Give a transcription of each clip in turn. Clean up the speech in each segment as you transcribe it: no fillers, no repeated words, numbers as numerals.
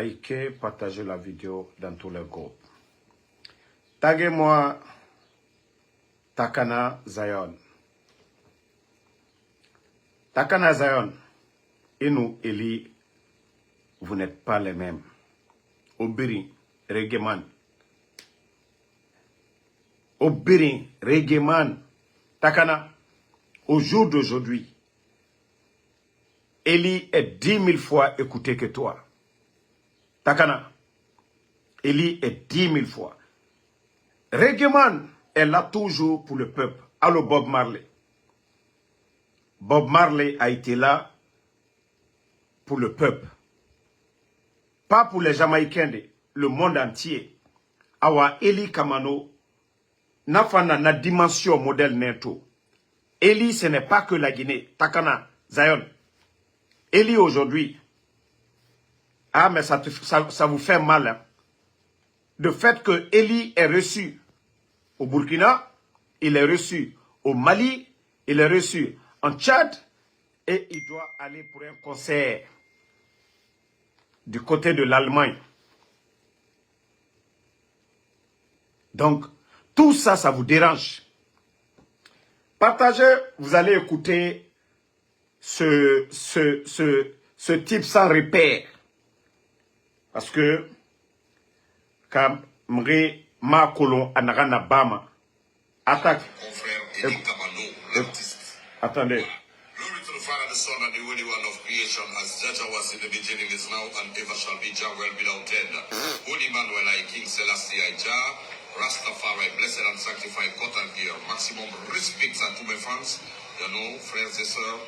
Likez, partagez la vidéo dans tous les groupes. Taguez-moi Takana Zion. Takana Zion et nous, Eli, vous n'êtes pas les mêmes. Obiri, Regeman. Obiri, Regeman. Takana, au jour d'aujourd'hui, Eli est 10 000 fois écouté que toi. Takana, Eli est 10 000 fois. Regeman est là toujours pour le peuple. Allô Bob Marley. Bob Marley a été là pour le peuple. Pas pour les Jamaïcains, le monde entier. Awa Eli Kamano, Nafana na dimension modèle neto. Eli, ce n'est pas que la Guinée. Takana, Zion. Eli aujourd'hui. Ah, mais ça vous fait mal. Hein? Le fait que Eli est reçu au Burkina, il est reçu au Mali, il est reçu en Tchad, et il doit aller pour un concert du côté de l'Allemagne. Donc, tout ça, ça vous dérange. Partagez, vous allez écouter ce type sans repère. Parce que, quand Mré Makolon Anarana Bama attaque. Attendez. Glory to the Father, the Son, and the Holy One of creation, as Jaja was in the beginning, is now, and ever shall be, Jah well without end. Holy Emmanuel, I King Celestia, Jah, Rastafari, blessed and sanctified, cut and gear. Maximum respect à tous mes fans, frères et sœurs.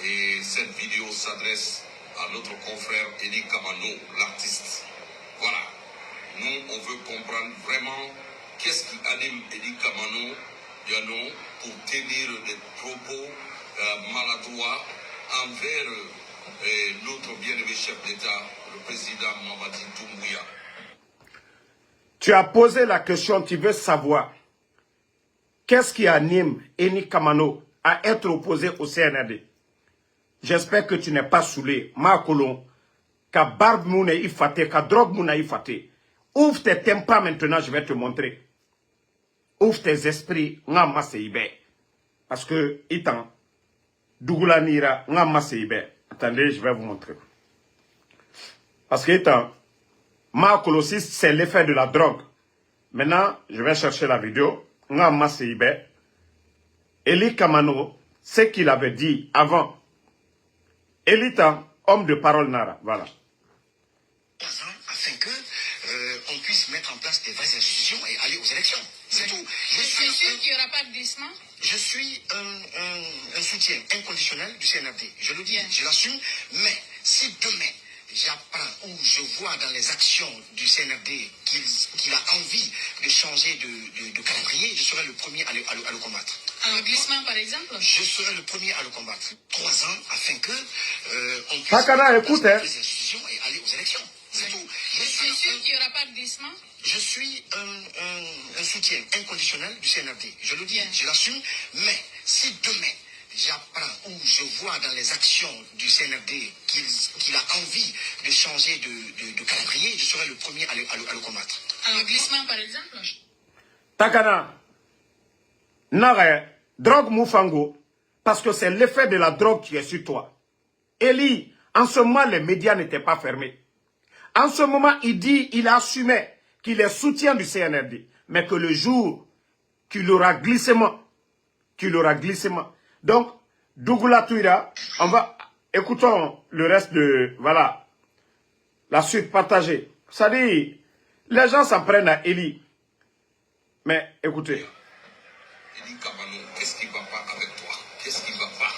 Et cette vidéo s'adresse à notre confrère Eli Kamano, l'artiste. Voilà. Nous, on veut comprendre vraiment qu'est-ce qui anime Eli Kamano, pour tenir des propos maladroits envers notre bien-aimé chef d'État, le président Mamadi Doumbouya. Tu as posé la question, tu veux savoir qu'est-ce qui anime Eli Kamano à être opposé au CNRD. J'espère que tu n'es pas saoulé. Makolon, ka barbe moune ifate, ka drogue moune ifate. Ouvre tes tympans maintenant, je vais te montrer. Ouvre tes esprits, nga maseibe. Parce que, itan, Dougoula Nira, nga maseibe. Attendez, je vais vous montrer. Parce que, itan, Makolon, si c'est l'effet de la drogue. Maintenant, je vais chercher la vidéo. Nga maseibe. Eli Kamano, ce qu'il avait dit avant. Elita, homme de parole Nara, voilà. Afin que on puisse mettre en place des vraies institutions et aller aux élections. C'est tout. Je suis sûr qu'il n'y aura pas de glissement. Je suis un soutien inconditionnel du CNRD. Je le dis, je l'assume. Mais si demain, j'apprends ou je vois dans les actions du CNRD qu'il a envie de changer de calendrier, je serai le premier à le combattre. Un glissement, par exemple? Je serai le premier à le combattre. 3 ans afin que on puisse Takana, écoute, hein. des institutions et aller aux élections. C'est tout. Je suis sûr qu'il n'y aura pas de glissement. Je suis un soutien inconditionnel du CNRD. Je le dis, je l'assume. Mais si demain, j'apprends ou je vois dans les actions du CNRD qu'il a envie de changer de calendrier, je serai le premier à le combattre. Un glissement, par exemple? Takana, Nara, drogue Moufango, parce que c'est l'effet de la drogue qui est sur toi. Eli, en ce moment, les médias n'étaient pas fermés. En ce moment, il assumait qu'il est soutien du CNRD, mais que le jour qu'il aura glissement, Donc, Dougoula Touira, écoutons le reste de, voilà, la suite partagée. Ça dit, les gens s'en prennent à Eli. Mais écoutez. Eli Kamano, qu'est-ce qui ne va pas avec toi? Qu'est-ce qui ne va pas?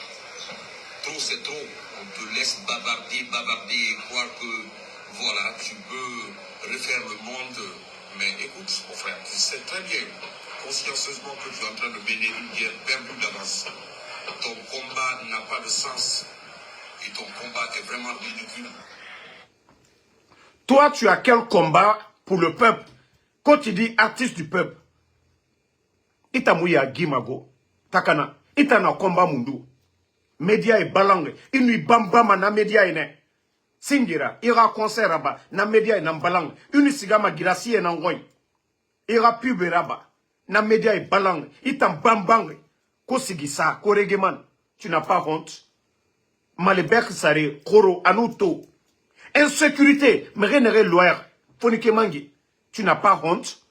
Trop, c'est trop. On te laisse bavarder et croire que, voilà, tu peux refaire le monde. Mais écoute, mon frère, tu sais très bien, consciencieusement, que tu es en train de mener une guerre perdue d'avance. Ton combat n'a pas de sens. Et ton combat est vraiment ridicule. Toi, tu as quel combat pour le peuple? Quand tu dis artiste du peuple, Itamouya Gimago, Takana, Itana combat mundu. Média et balangue, inui bamba mana média ine. Singira, ira concert raba, na media na balang, unisigama girasi e nangoy. Ira pub raba, na media e balang, itam bambang, ko sigisa, ko regeman. Tu n'as pas honte? Malebek sare, koro, anuto. Insécurité, merenere loyer, fonike mangi. Tu n'as pas honte?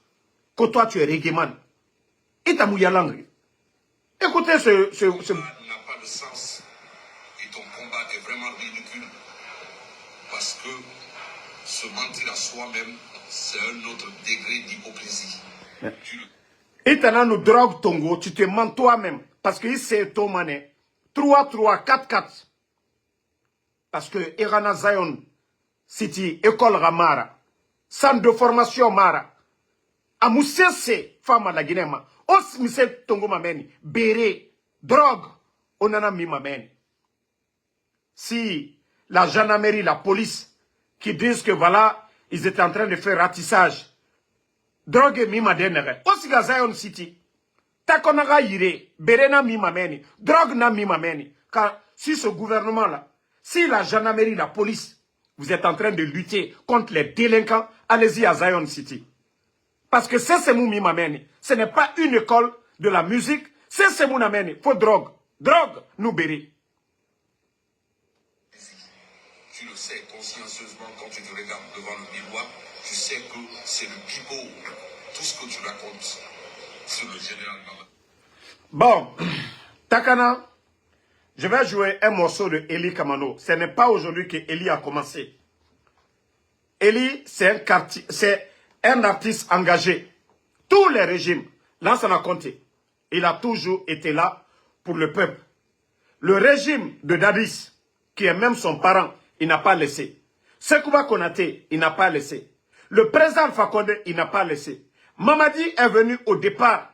Que toi tu es regeman. Et ta mouyalangue. Écoutez ce... n'a pas de sens. Et ton combat est vraiment ridicule. Parce que se mentir à soi-même, c'est un autre degré d'hypocrisie. Et t'as nous drogue tongo, tu te mens toi-même. Parce que c'est ton mané. 3-3, 4-4. Parce que Irana Zion City, école Ramara, centre de formation Mara, Amoussese, femme à la Guinée, os mise tongo mameni, béré, drogue, on en a mis mameni. Si la gendarmerie, la police, qui disent que voilà, ils étaient en train de faire ratissage, drogue mi madenere, os Zion City, takonaga yire, béré na mi mameni, drogue na mi mameni, car si ce gouvernement-là, si la gendarmerie, la police, vous êtes en train de lutter contre les délinquants, allez-y à Zion City. Parce que c'est Moumi Mameni. Ce n'est pas une école de la musique, c'est Moumi Mameni. Faut drogue. Drogue, nous bérit. Tu le sais consciencieusement quand tu te regardes devant le miroir, tu sais que c'est le pipeau. Tout ce que tu racontes sur le général Baba. Bon, Takana. Je vais jouer un morceau de Eli Kamano. Ce n'est pas aujourd'hui que Eli a commencé. Eli, c'est un artiste engagé. Tous les régimes, Lansana Conté, il a toujours été là pour le peuple. Le régime de Dadis, qui est même son parent, il n'a pas laissé. Sekouba Konaté, il n'a pas laissé. Le président Alpha Condé, il n'a pas laissé. Mamadi est venu au départ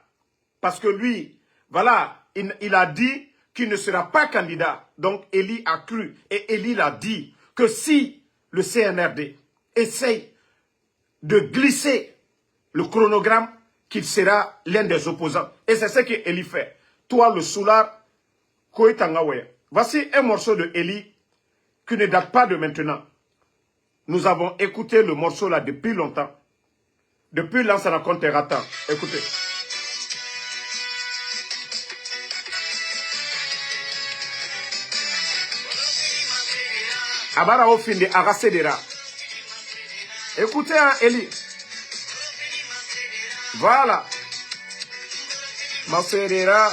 parce que lui, voilà, il a dit qui ne sera pas candidat. Donc, Eli a cru et Eli l'a dit que si le CNRD essaye de glisser le chronogramme, qu'il sera l'un des opposants. Et c'est ce que Eli fait. Toi, le soulard, Koitangawe. Voici un morceau de Eli qui ne date pas de maintenant. Nous avons écouté le morceau là depuis longtemps. Depuis Lansana Conté Ratan. Écoutez. Abara au fin de Arasedera. Écoutez, hein, Eli. Voilà. Masedera.